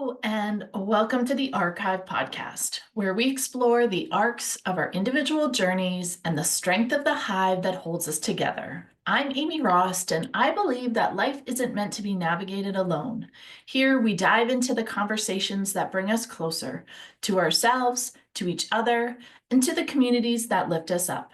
Hello, and welcome to the ARC Hive Podcast, where we explore the arcs of our individual journeys and the strength of the hive that holds us together. I'm Amy Rost, and I believe that life isn't meant to be navigated alone. Here, we dive into the conversations that bring us closer to ourselves, to each other, and to the communities that lift us up.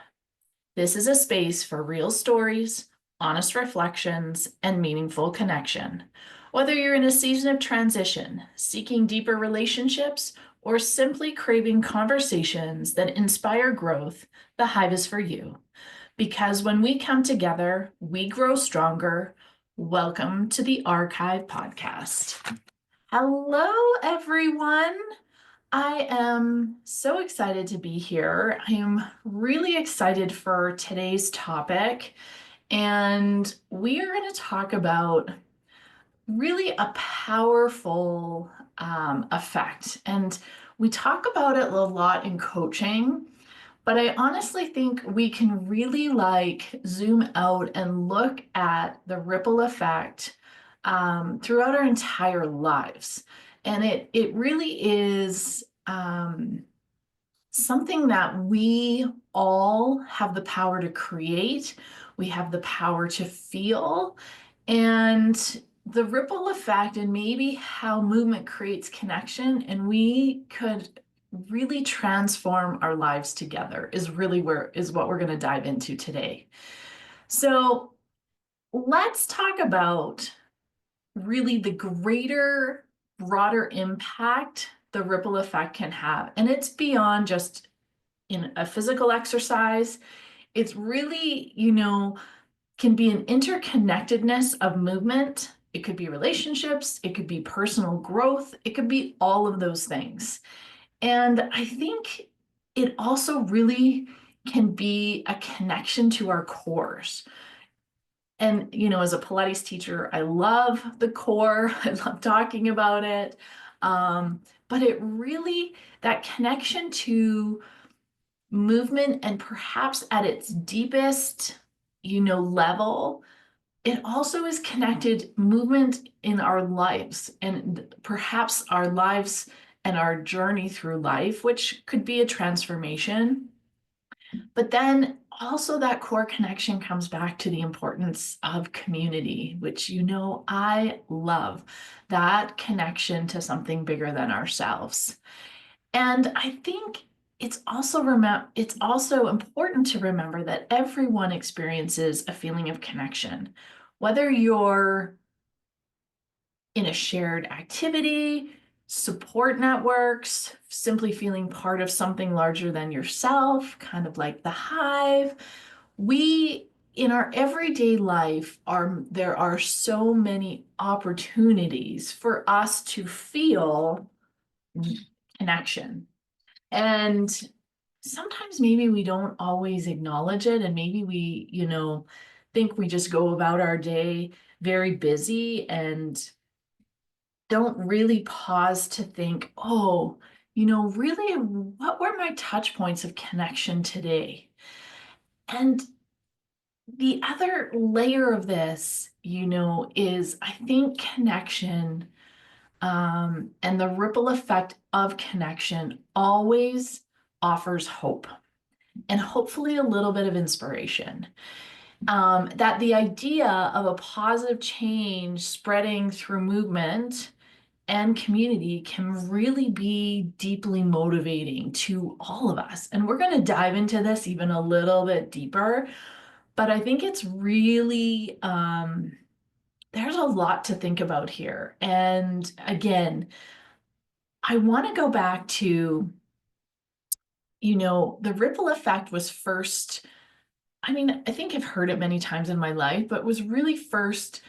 This is a space for real stories, honest reflections, and meaningful connection. Whether you're in a season of transition, seeking deeper relationships, or simply craving conversations that inspire growth, the Hive is for you. Because when we come together, we grow stronger. Welcome to the ARC Hive Podcast. Hello, everyone. I am so excited to be here. I am really excited for today's topic, and we are going to talk about really a powerful effect. And we talk about it a lot in coaching, but I honestly think we can really zoom out and look at the ripple effect throughout our entire lives. And it really is something that we all have the power to create. We have the power to feel. And the ripple effect and maybe how movement creates connection, and we could really transform our lives together is what we're going to dive into today. So let's talk about really the greater, broader impact the ripple effect can have. And it's beyond just in a physical exercise. It's really, can be an interconnectedness of movement. It could be relationships, it could be personal growth, it could be all of those things. And I think it also really can be a connection to our cores. And, as a Pilates teacher, I love the core. I love talking about it. But it really, that connection to movement and perhaps at its deepest, level, it also is connected movement in our lives and perhaps our lives and our journey through life, which could be a transformation. But then also that core connection comes back to the importance of community, which I love that connection to something bigger than ourselves. And I think it's also important to remember that everyone experiences a feeling of connection, whether you're in a shared activity, support networks, simply feeling part of something larger than yourself, kind of like the hive. We, in our everyday life, there are so many opportunities for us to feel connection. And sometimes maybe we don't always acknowledge it, and maybe we, think we just go about our day very busy and don't really pause to think, oh, really, what were my touch points of connection today? And the other layer of this, is I think connection and the ripple effect of connection always offers hope and hopefully a little bit of inspiration. That the idea of a positive change spreading through movement and community can really be deeply motivating to all of us. And we're going to dive into this even a little bit deeper, but I think it's really, there's a lot to think about here. And again, I want to go back to, the ripple effect was first, I think I've heard it many times in my life, but was really first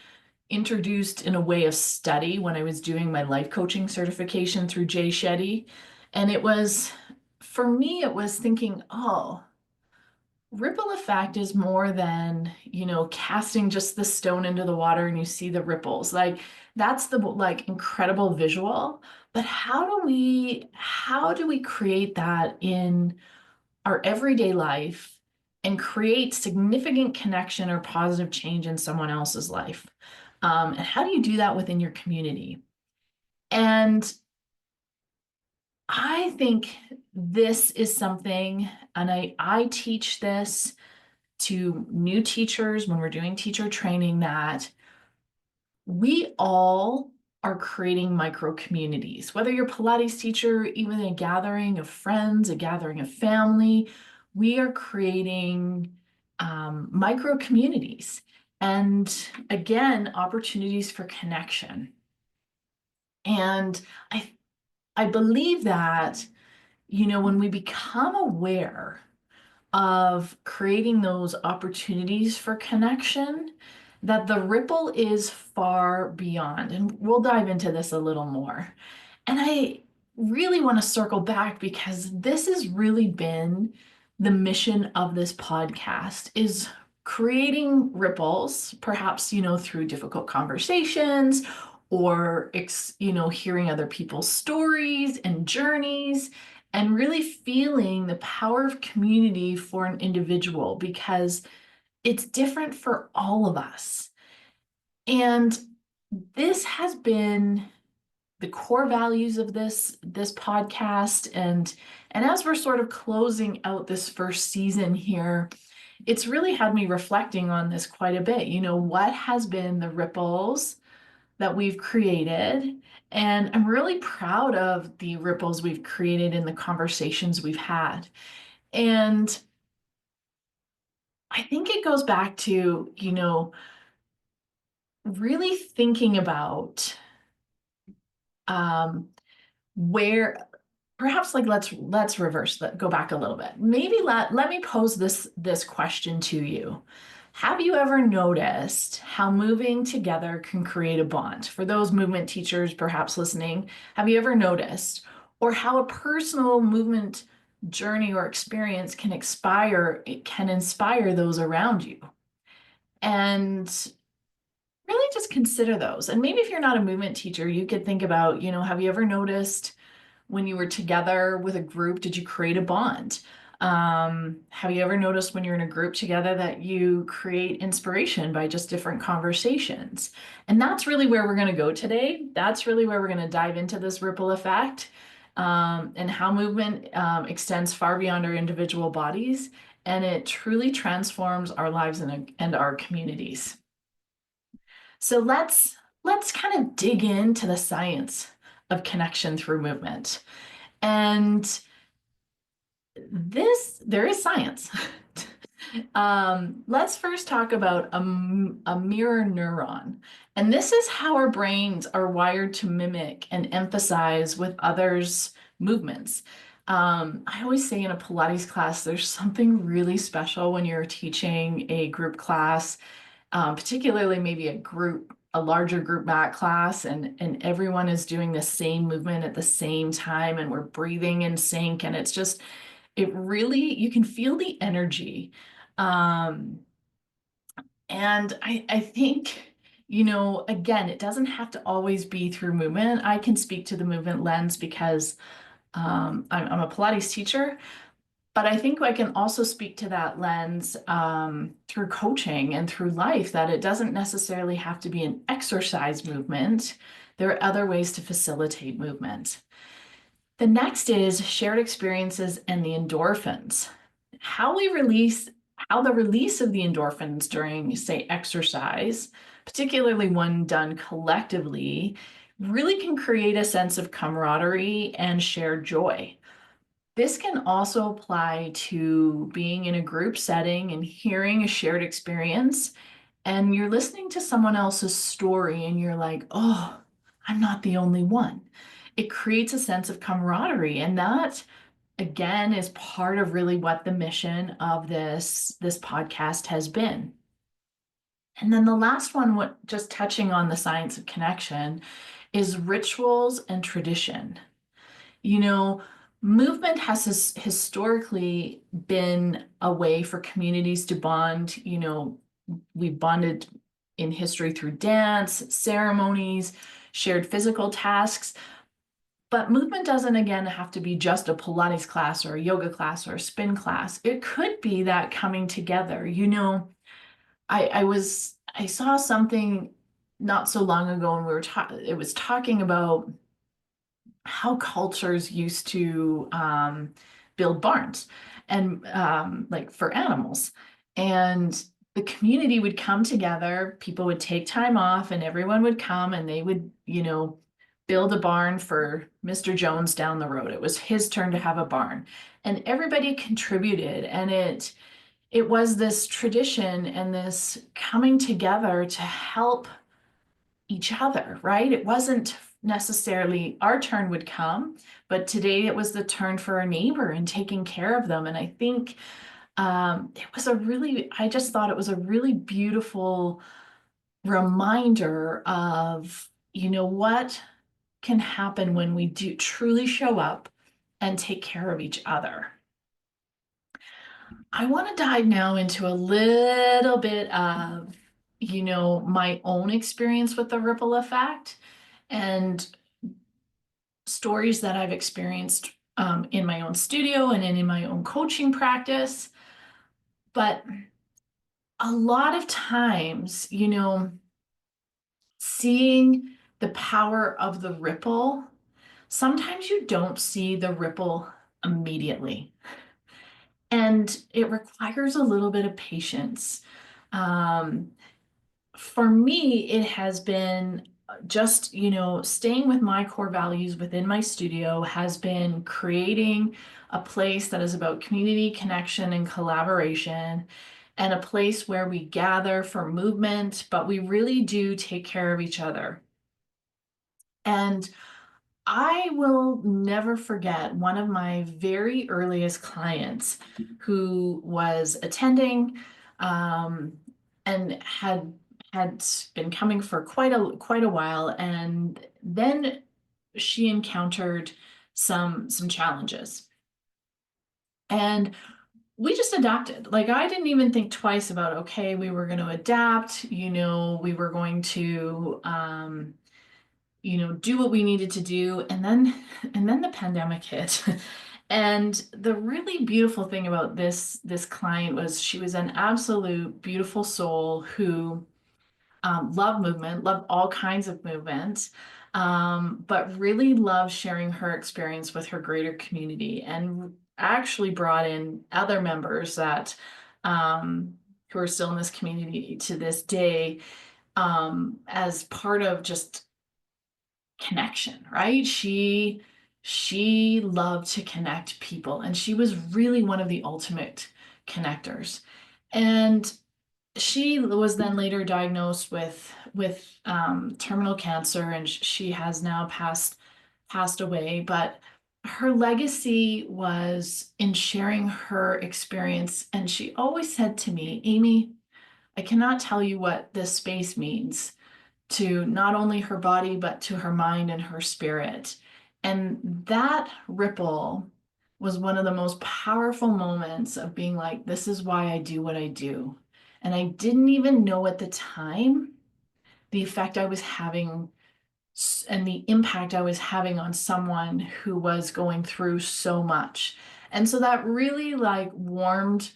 introduced in a way of study when I was doing my life coaching certification through Jay Shetty. And for me, it was thinking, oh, ripple effect is more than, casting just the stone into the water and you see the ripples. Like that's the incredible visual. But how do we create that in our everyday life and create significant connection or positive change in someone else's life? And how do you do that within your community? And I think this is something, and I teach this to new teachers when we're doing teacher training, that we all are creating micro communities. Whether you're a Pilates teacher, even a gathering of friends, a gathering of family, we are creating micro communities. And again, opportunities for connection. And I I believe that, when we become aware of creating those opportunities for connection, that the ripple is far beyond. And we'll dive into this a little more. And I really want to circle back because this has really been the mission of this podcast, is creating ripples, perhaps, through difficult conversations or, hearing other people's stories and journeys, and really feeling the power of community for an individual, because it's different for all of us. And this has been the core values of this podcast. And as we're sort of closing out this first season here, it's really had me reflecting on this quite a bit. What has been the ripples that we've created? And I'm really proud of the ripples we've created in the conversations we've had. And I think it goes back to, really thinking about where perhaps, like, let's reverse that, go back a little bit. Maybe let me pose this question to you. Have you ever noticed how moving together can create a bond? For those movement teachers perhaps listening, have you ever noticed, or how a personal movement journey or experience can inspire those around you? And really just consider those. And maybe if you're not a movement teacher, you could think about, have you ever noticed when you were together with a group, did you create a bond? Have you ever noticed when you're in a group together that you create inspiration by just different conversations? And that's really where we're going to go today. That's really where we're going to dive into this ripple effect, and how movement extends far beyond our individual bodies, and it truly transforms our lives and our communities. So let's kind of dig into the science of connection through movement. And there is science. Let's first talk about a mirror neuron. And this is how our brains are wired to mimic and emphasize with others' movements. I always say in a Pilates class, there's something really special when you're teaching a group class, particularly maybe a larger group mat class, and everyone is doing the same movement at the same time, and we're breathing in sync, and you can feel the energy. Um, and I think, again, it doesn't have to always be through movement. I can speak to the movement lens because I'm a Pilates teacher, but I think I can also speak to that lens through coaching and through life, that it doesn't necessarily have to be an exercise movement. There are other ways to facilitate movement. The next is shared experiences and the endorphins. How the release of the endorphins during, say, exercise, particularly when done collectively, really can create a sense of camaraderie and shared joy. This can also apply to being in a group setting and hearing a shared experience, and you're listening to someone else's story and you're like, oh, I'm not the only one. It creates a sense of camaraderie, and that, again, is part of really what the mission of this podcast has been. And then the last one, just touching on the science of connection, is rituals and tradition. Movement has historically been a way for communities to bond. We've bonded in history through dance, ceremonies, shared physical tasks. But movement doesn't, again, have to be just a Pilates class or a yoga class or a spin class. It could be that coming together. I saw something not so long ago, and it was talking about how cultures used to build barns and like for animals. And the community would come together, people would take time off, and everyone would come and they would, build a barn for Mr. Jones down the road. It was his turn to have a barn. And everybody contributed, and it was this tradition and this coming together to help each other, right? It wasn't necessarily our turn would come, but today it was the turn for a neighbor and taking care of them. And I think I just thought it was a really beautiful reminder of, what can happen when we do truly show up and take care of each other. I want to dive now into a little bit of, my own experience with the ripple effect and stories that I've experienced in my own studio and in my own coaching practice. But a lot of times, seeing the power of the ripple, sometimes you don't see the ripple immediately. And it requires a little bit of patience. Um, for me, it has been just, staying with my core values within my studio has been creating a place that is about community, connection, and collaboration, and a place where we gather for movement, but we really do take care of each other. And I will never forget one of my very earliest clients who was attending and had been coming for quite a while, and then she encountered some challenges. And we just adapted. Like, I didn't even think twice about, okay, we were going to adapt, we were going to do what we needed to do. And then the pandemic hit. And the really beautiful thing about this client was she was an absolute beautiful soul who loved movement, loved all kinds of movement, but really loved sharing her experience with her greater community, and actually brought in other members that who are still in this community to this day, as part of just connection, right? She loved to connect people, and she was really one of the ultimate connectors. And she was then later diagnosed with terminal cancer, and she has now passed away. But her legacy was in sharing her experience, and she always said to me, Amy, I cannot tell you what this space means to not only her body, but to her mind and her spirit. And that ripple was one of the most powerful moments of being like, this is why I do what I do. And I didn't even know at the time the effect I was having and the impact I was having on someone who was going through so much. And so that really like warmed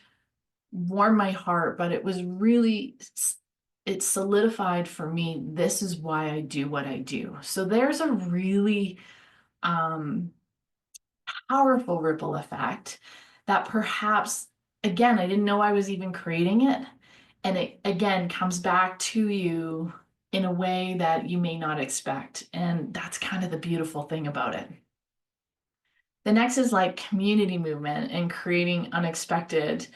my heart, but it was really, it solidified for me, this is why I do what I do. So there's a really um, powerful ripple effect that perhaps, again, I didn't know I was even creating it. And it again comes back to you in a way that you may not expect. And that's kind of the beautiful thing about it. The next is like community movement and creating unexpected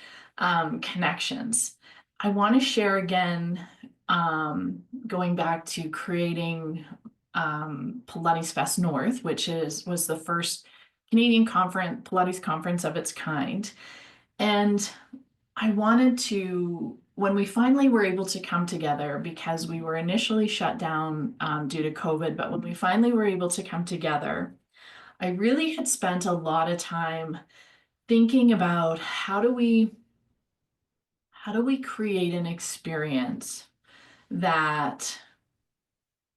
connections. I want to share again, going back to creating Pilates Fest North, which was the first Canadian Pilates conference of its kind. And I wanted to, when we finally were able to come together, because we were initially shut down due to COVID, but when we finally were able to come together, I really had spent a lot of time thinking about how do we create an experience that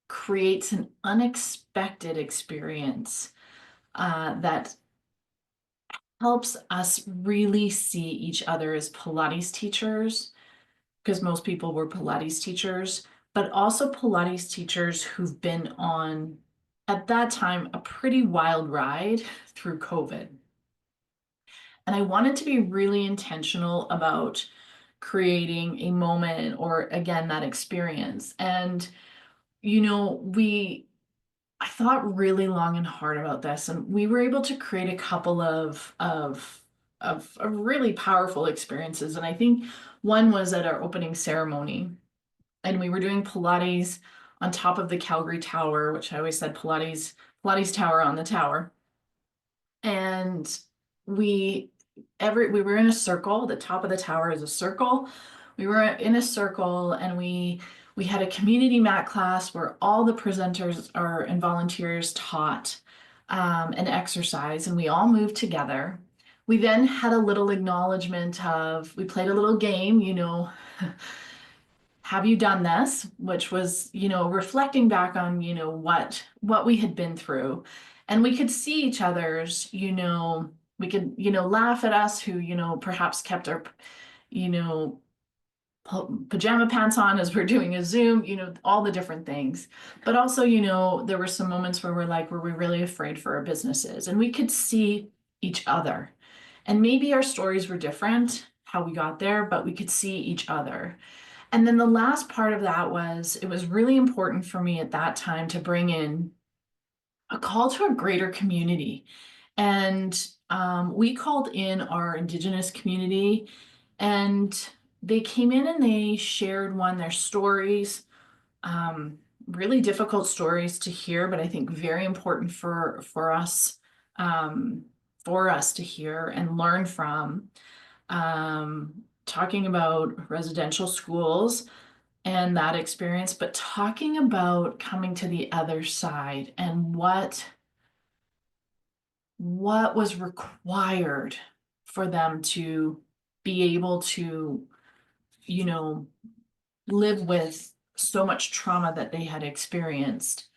creates an unexpected experience that helps us really see each other as Pilates teachers, because most people were Pilates teachers, but also Pilates teachers who've been on at that time, a pretty wild ride through COVID. And I wanted to be really intentional about creating a moment or, again, that experience. And, I thought really long and hard about this, and we were able to create a couple of really powerful experiences. And I think one was at our opening ceremony, and we were doing Pilates on top of the Calgary Tower, which I always said Pilates Tower on the tower. And we we were in a circle. The top of the tower is a circle. We were in a circle, and we had a community mat class where all the presenters are and volunteers taught an exercise, and we all moved together. We then had a little acknowledgement we played a little game, have you done this? Which was, reflecting back on, what we had been through. And we could see each other's, we could, laugh at us who, perhaps kept our, you know, pajama pants on as we're doing a Zoom, all the different things. But also, there were some moments where were we really afraid for our businesses? And we could see each other. And maybe our stories were different, how we got there, but we could see each other. And then the last part of that it was really important for me at that time to bring in a call to a greater community. And we called in our Indigenous community, and they came in and they shared their stories, really difficult stories to hear, but I think very important um, for us to hear and learn from. Talking about residential schools and that experience, but talking about coming to the other side and what was required for them to be able to, you know, live with so much trauma that they had experienced.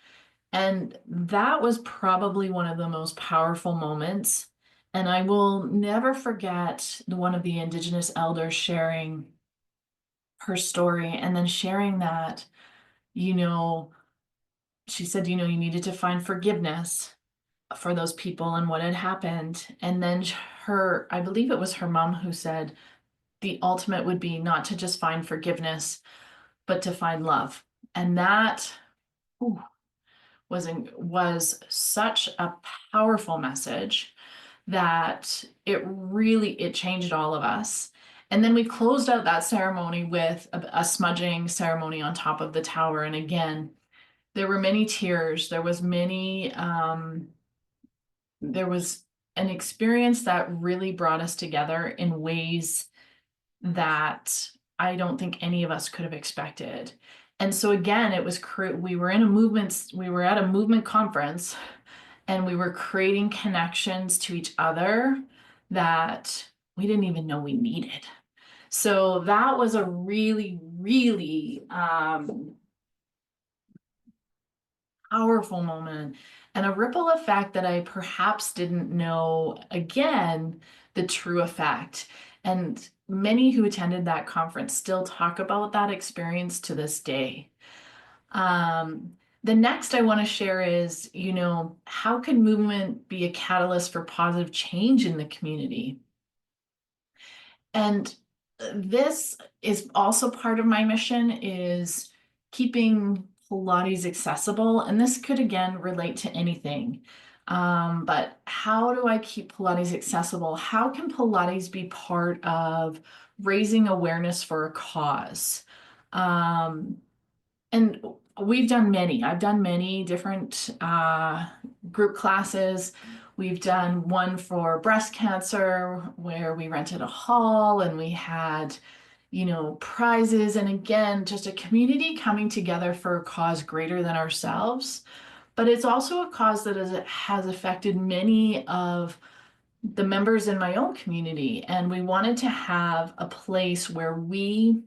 And that was probably one of the most powerful moments. And I will never forget one of the Indigenous elders sharing her story and then sharing that, you know, she said, you needed to find forgiveness for those people and what had happened. And then I believe it was her mom who said the ultimate would be not to just find forgiveness, but to find love. And that ooh, was such a powerful message that it changed all of us. And then we closed out that ceremony with a smudging ceremony on top of the tower. And again, there were many tears. There was an experience that really brought us together in ways that I don't think any of us could have expected. And so again, we were at a movement conference, and we were creating connections to each other that we didn't even know we needed. So that was a really, really powerful moment and a ripple effect that I perhaps didn't know, again, the true effect. And many who attended that conference still talk about that experience to this day. The next I want to share is, how can movement be a catalyst for positive change in the community? And this is also part of my mission, is keeping Pilates accessible. And this could again relate to anything. But how do I keep Pilates accessible? How can Pilates be part of raising awareness for a cause? And I've done many different group classes. We've done one for breast cancer where we rented a hall and we had, prizes. And again, just a community coming together for a cause greater than ourselves. But it's also a cause that has affected many of the members in my own community. And we wanted to have a place where we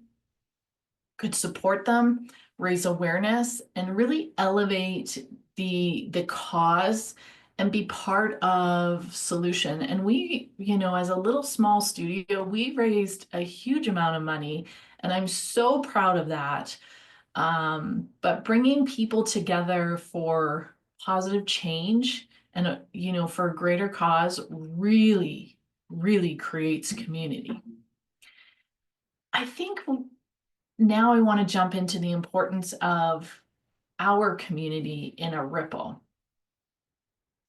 could support them, raise awareness, and really elevate the cause and be part of solution. And we, as a little small studio, we raised a huge amount of money, and I'm so proud of that. But bringing people together for positive change and, for a greater cause really, really creates community. I think now I want to jump into the importance of our community in a ripple.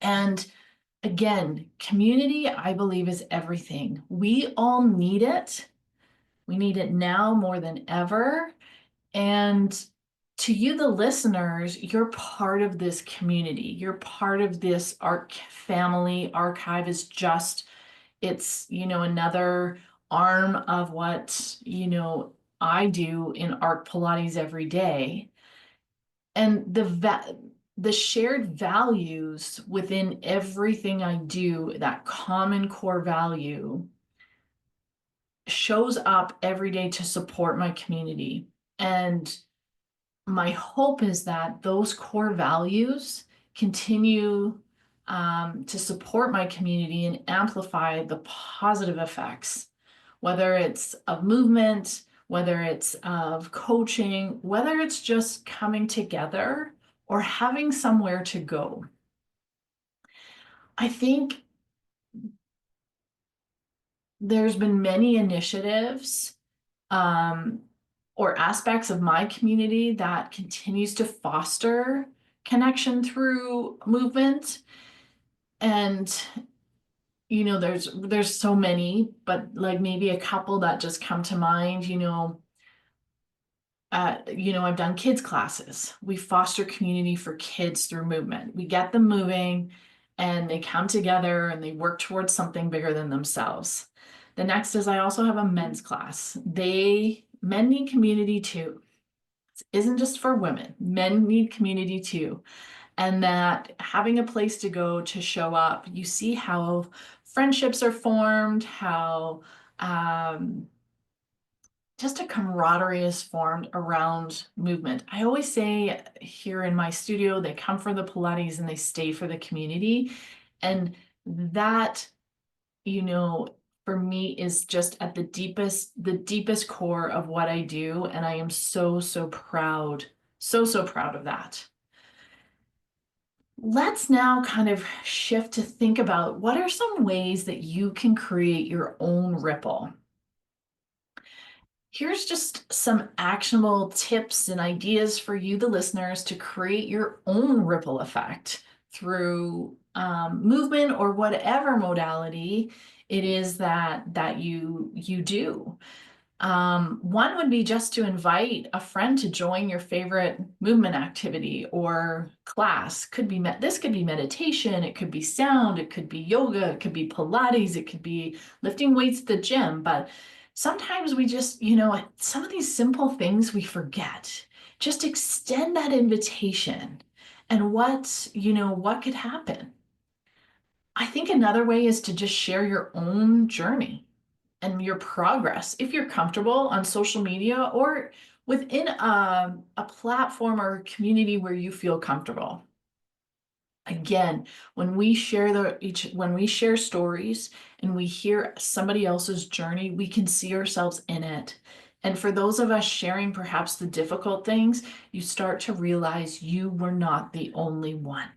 And again, community, I believe, is everything. We all need it. We need it now more than ever. And to you, the listeners, you're part of this community. You're part of this ARC family. ARC Hive is just, it's, another arm of what, I do in ARC Pilates every day. And the shared values within everything I do, that common core value, shows up every day to support my community. And my hope is that those core values continue to support my community and amplify the positive effects, whether it's of movement, whether it's of coaching, whether it's just coming together or having somewhere to go. I think there's been many initiatives or aspects of my community that continues to foster connection through movement. And there's so many, but like maybe a couple that just come to mind. I've done kids classes. We foster community for kids through movement. We get them moving and they come together and they work towards something bigger than themselves. The next is I also have a men's class. Men need community too. It isn't just for women. Men need community too. And that having a place to go to show up, you see how friendships are formed, how just a camaraderie is formed around movement. I always say here in my studio, they come for the Pilates and they stay for the community. And that, for me is just at the deepest core of what I do. And I am so, so proud, so proud of that. Let's now kind of shift to think about what are some ways that you can create your own ripple. Here's just some actionable tips and ideas for you, the listeners, to create your own ripple effect through movement or whatever modality it is that you do. One would be just to invite a friend to join your favorite movement activity or class. This could be meditation, it could be sound, it could be yoga, it could be Pilates, it could be lifting weights at the gym. But sometimes we just, some of these simple things we forget. Just extend that invitation and what could happen. I think another way is to just share your own journey and your progress, if you're comfortable, on social media or within a platform or a community where you feel comfortable. Again, when we share stories and we hear somebody else's journey, we can see ourselves in it. And for those of us sharing perhaps the difficult things, you start to realize you were not the only one.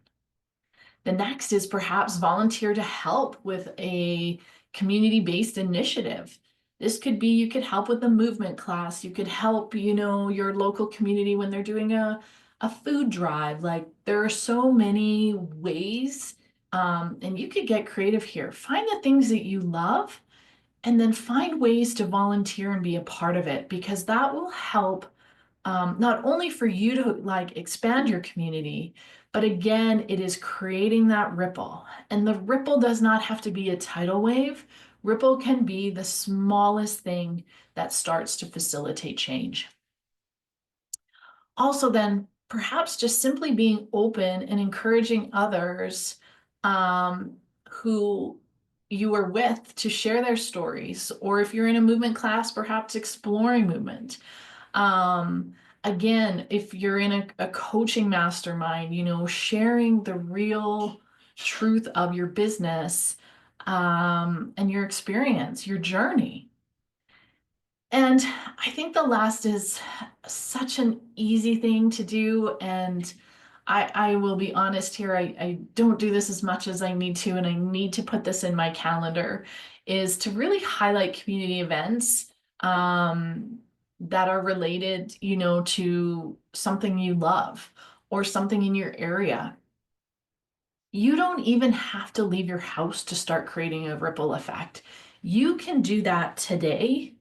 The next is perhaps volunteer to help with a community-based initiative. This could be, you could help with a movement class. You could help, your local community when they're doing a food drive. Like there are so many ways, and you could get creative here. Find the things that you love and then find ways to volunteer and be a part of it, because that will help not only for you to like expand your community, but again, it is creating that ripple. And the ripple does not have to be a tidal wave. Ripple can be the smallest thing that starts to facilitate change. Also then, perhaps just simply being open and encouraging others who you are with to share their stories, or if you're in a movement class, perhaps exploring movement. Again, if you're in a coaching mastermind, sharing the real truth of your business and your experience, your journey. And I think the last is such an easy thing to do. And I will be honest here, I don't do this as much as I need to, and I need to put this in my calendar, is to really highlight community events that are related, to something you love or something in your area. You don't even have to leave your house to start creating a ripple effect. You can do that today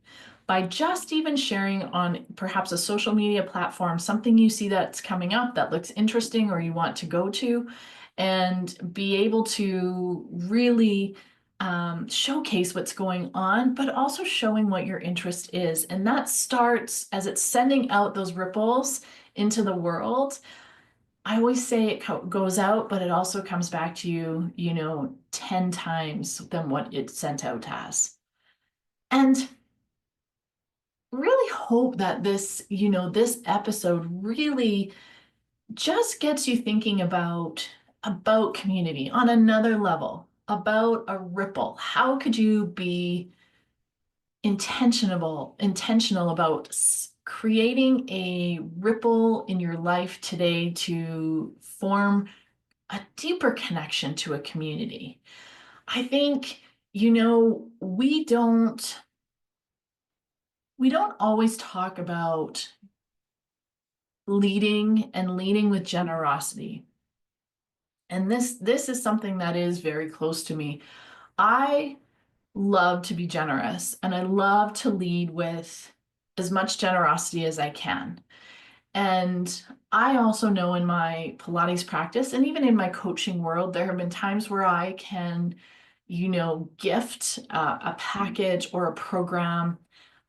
by just even sharing on perhaps a social media platform, something you see that's coming up that looks interesting or you want to go to, and be able to really showcase what's going on, but also showing what your interest is. And that starts as it's sending out those ripples into the world. I always say it goes out, but it also comes back to you, 10 times than what it sent out as. And really hope that this episode really just gets you thinking about community on another level, about a ripple. How could you be intentional about creating a ripple in your life today to form a deeper connection to a community? I think, we don't always talk about leading and leading with generosity. And this is something that is very close to me. I love to be generous and I love to lead with as much generosity as I can. And I also know in my Pilates practice and even in my coaching world, there have been times where I can, gift a package or a program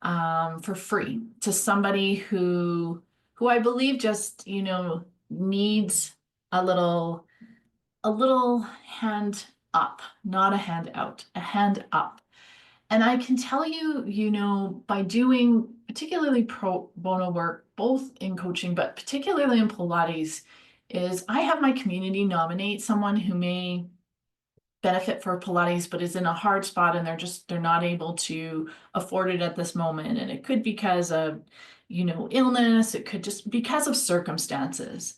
for free to somebody who I believe just, needs a little hand up, not a hand out, a hand up. And I can tell you, by doing particularly pro bono work, both in coaching, but particularly in Pilates, is I have my community nominate someone who may benefit for Pilates, but is in a hard spot and they're not able to afford it at this moment. And it could be because of, illness, it could just because of circumstances.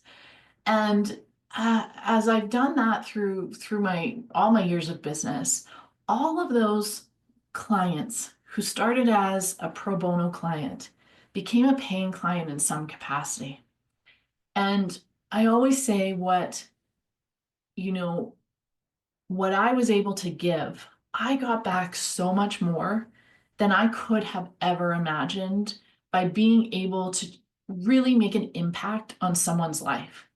And as I've done that through my all my years of business, all of those clients who started as a pro bono client became a paying client in some capacity. And I always say you know, what I was able to give, I got back so much more than I could have ever imagined by being able to really make an impact on someone's life.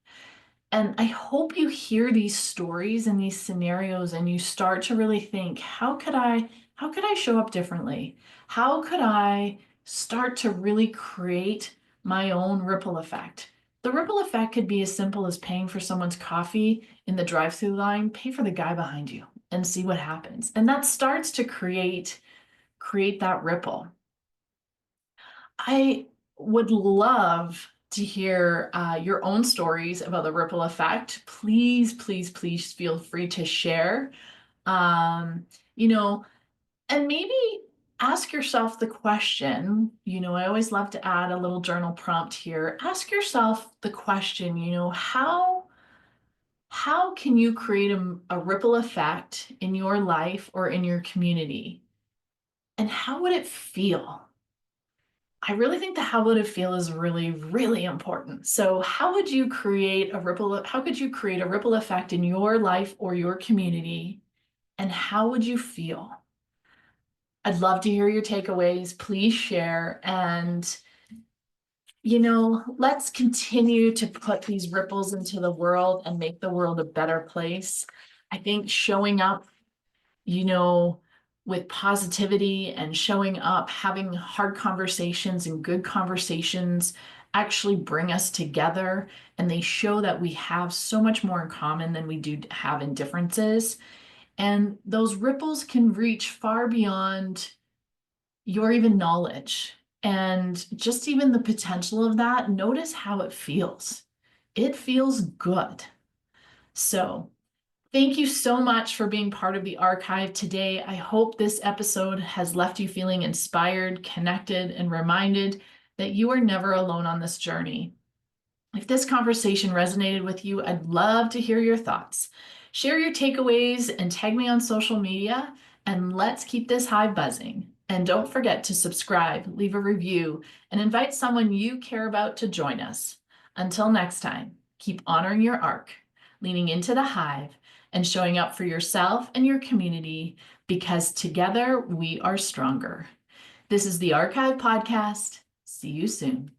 And I hope you hear these stories and these scenarios and you start to really think, how could I show up differently? How could I start to really create my own ripple effect? The ripple effect could be as simple as paying for someone's coffee in the drive-through line, pay for the guy behind you and see what happens. And that starts to create that ripple. I would love to hear your own stories about the ripple effect. Please, please, please feel free to share. Um, you know, and maybe ask yourself the question, I always love to add a little journal prompt here. Ask yourself the question, how can you create a ripple effect in your life or in your community? And how would it feel? I really think the how would it feel is really, really important. So how could you create a ripple effect in your life or your community? And how would you feel? I'd love to hear your takeaways. Please share. And, let's continue to put these ripples into the world and make the world a better place. I think showing up, you know, with positivity and showing up, having hard conversations and good conversations actually bring us together. And they show that we have so much more in common than we do have in differences. And those ripples can reach far beyond your even knowledge. And just even the potential of that, notice how it feels. It feels good. So, thank you so much for being part of the ARC Hive today. I hope this episode has left you feeling inspired, connected, and reminded that you are never alone on this journey. If this conversation resonated with you, I'd love to hear your thoughts. Share your takeaways and tag me on social media, and let's keep this hive buzzing. And don't forget to subscribe, leave a review, and invite someone you care about to join us. Until next time, keep honoring your ARC, leaning into the hive, and showing up for yourself and your community, because together we are stronger. This is the ARC Hive Podcast. See you soon.